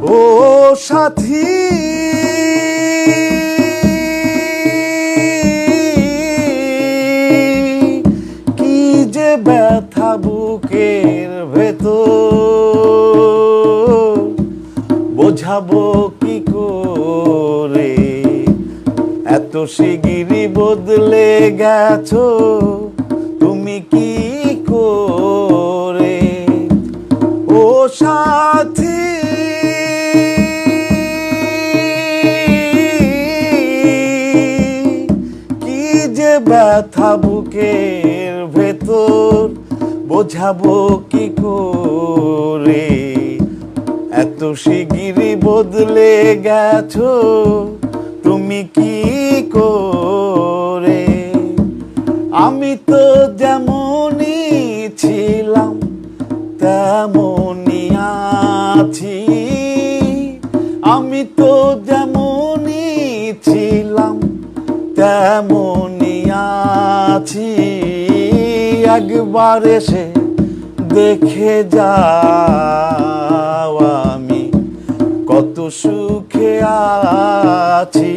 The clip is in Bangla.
ও সাথী, কি যে ব্যথা বুকের ভেতর, বোঝাবো কি করে, এত শিগগিরই বদলে গেছো তুমি কি করে। ও সাথী, কি যে ব্যথা বুকের ভেতর, বোঝাবো কি করে, এত শিগগিরই বদলে গেছো তুমি কি করে। আমি তো যেমনই ছিলাম তেমনই আছি, আমি তো যেমনই ছিলাম তেমনই আছি। একবার এসে দেখে যাও আমি কত সুখে আছি।